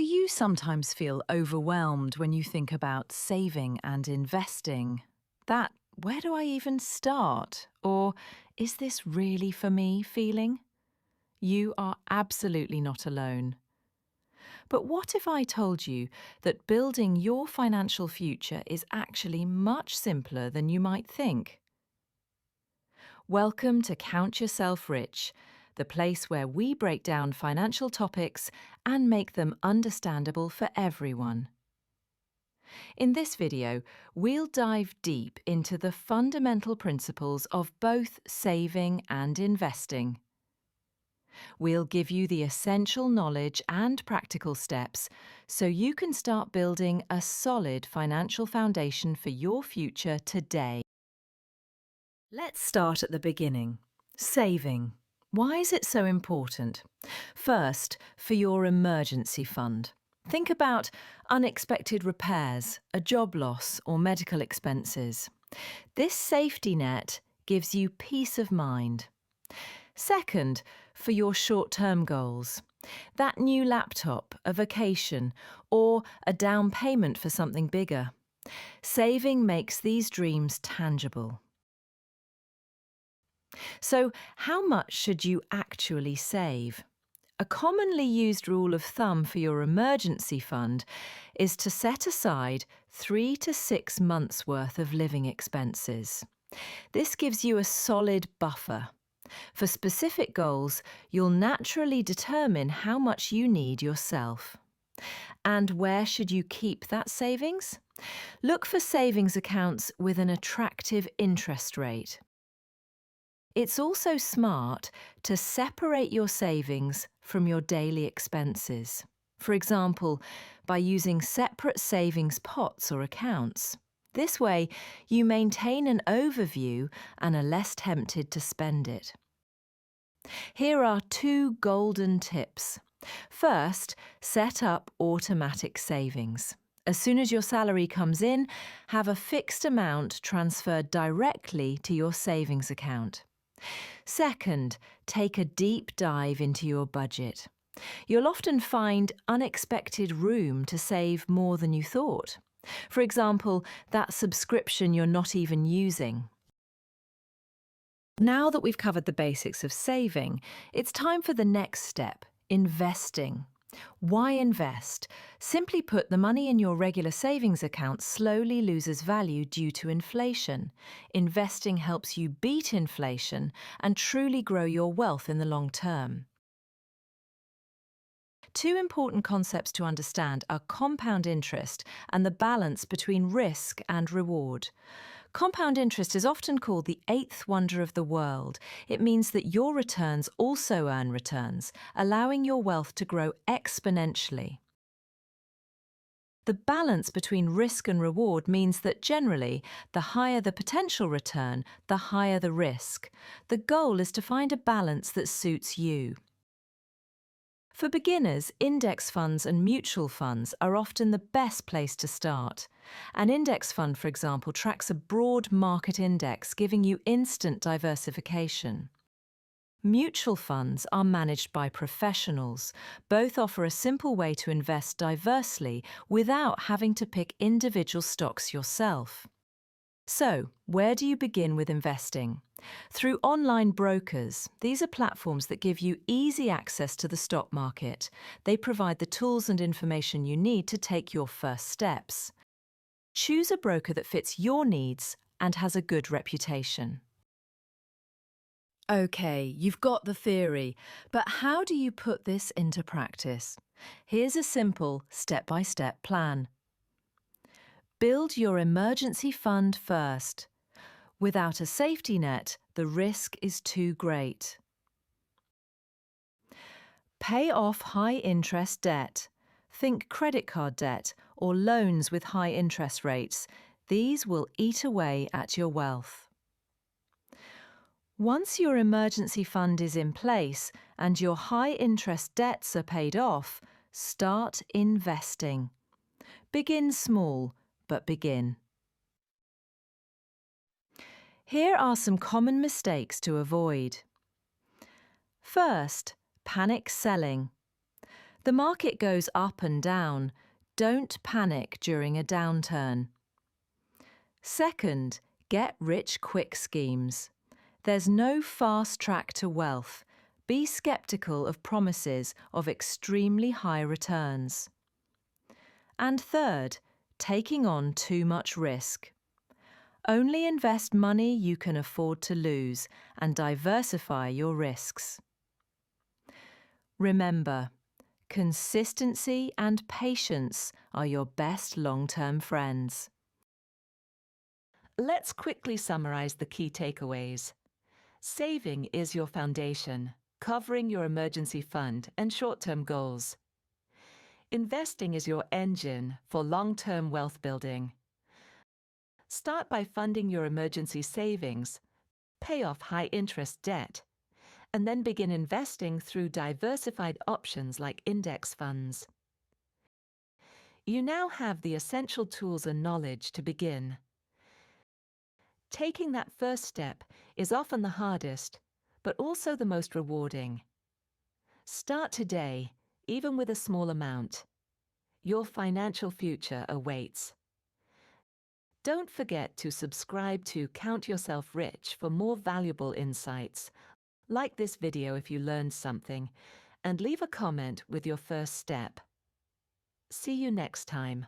Do you sometimes feel overwhelmed when you think about saving and investing? Where do I even start? Or is this really for me feeling? You are absolutely not alone. But what if I told you that building your financial future is actually much simpler than you might think? Welcome to Count Yourself Rich, the place where we break down financial topics and make them understandable for everyone. In this video, we'll dive deep into the fundamental principles of both saving and investing. We'll give you the essential knowledge and practical steps so you can start building a solid financial foundation for your future today. Let's start at the beginning. Saving. Why is it so important? First, for your emergency fund. Think about unexpected repairs, a job loss, or medical expenses. This safety net gives you peace of mind. Second, for your short-term goals. That new laptop, a vacation, or a down payment for something bigger. Saving makes these dreams tangible. So, how much should you actually save? A commonly used rule of thumb for your emergency fund is to set aside 3 to 6 months' worth of living expenses. This gives you a solid buffer. For specific goals, you'll naturally determine how much you need yourself. And where should you keep that savings? Look for savings accounts with an attractive interest rate. It's also smart to separate your savings from your daily expenses. For example, by using separate savings pots or accounts. This way, you maintain an overview and are less tempted to spend it. Here are 2 golden tips. First, set up automatic savings. As soon as your salary comes in, have a fixed amount transferred directly to your savings account. Second, take a deep dive into your budget. You'll often find unexpected room to save more than you thought. For example, that subscription you're not even using. Now that we've covered the basics of saving, it's time for the next step, investing. Why invest? Simply put, the money in your regular savings account slowly loses value due to inflation. Investing helps you beat inflation and truly grow your wealth in the long term. 2 important concepts to understand are compound interest and the balance between risk and reward. Compound interest is often called the 8th wonder of the world. It means that your returns also earn returns, allowing your wealth to grow exponentially. The balance between risk and reward means that generally, the higher the potential return, the higher the risk. The goal is to find a balance that suits you. For beginners, index funds and mutual funds are often the best place to start. An index fund, for example, tracks a broad market index, giving you instant diversification. Mutual funds are managed by professionals. Both offer a simple way to invest diversely without having to pick individual stocks yourself. So, where do you begin with investing? Through online brokers. These are platforms that give you easy access to the stock market. They provide the tools and information you need to take your first steps. Choose a broker that fits your needs and has a good reputation. Okay, you've got the theory, but how do you put this into practice? Here's a simple step-by-step plan. Build your emergency fund first. Without a safety net, the risk is too great. Pay off high-interest debt. Think credit card debt or loans with high interest rates. These will eat away at your wealth. Once your emergency fund is in place and your high-interest debts are paid off, start investing. Begin small, but begin. Here are some common mistakes to avoid. First, panic selling. The market goes up and down. Don't panic during a downturn. Second, get rich quick schemes. There's no fast track to wealth. Be skeptical of promises of extremely high returns. And third, taking on too much risk. Only invest money you can afford to lose and diversify your risks. Remember, consistency and patience are your best long-term friends. Let's quickly summarize the key takeaways. Saving is your foundation, covering your emergency fund and short-term goals. Investing is your engine for long-term wealth building. Start by funding your emergency savings, pay off high-interest debt, and then begin investing through diversified options like index funds. You now have the essential tools and knowledge to begin. Taking that first step is often the hardest, but also the most rewarding. Start today, even with a small amount. Your financial future awaits. Don't forget to subscribe to Count Yourself Rich for more valuable insights. Like this video if you learned something, and leave a comment with your first step. See you next time.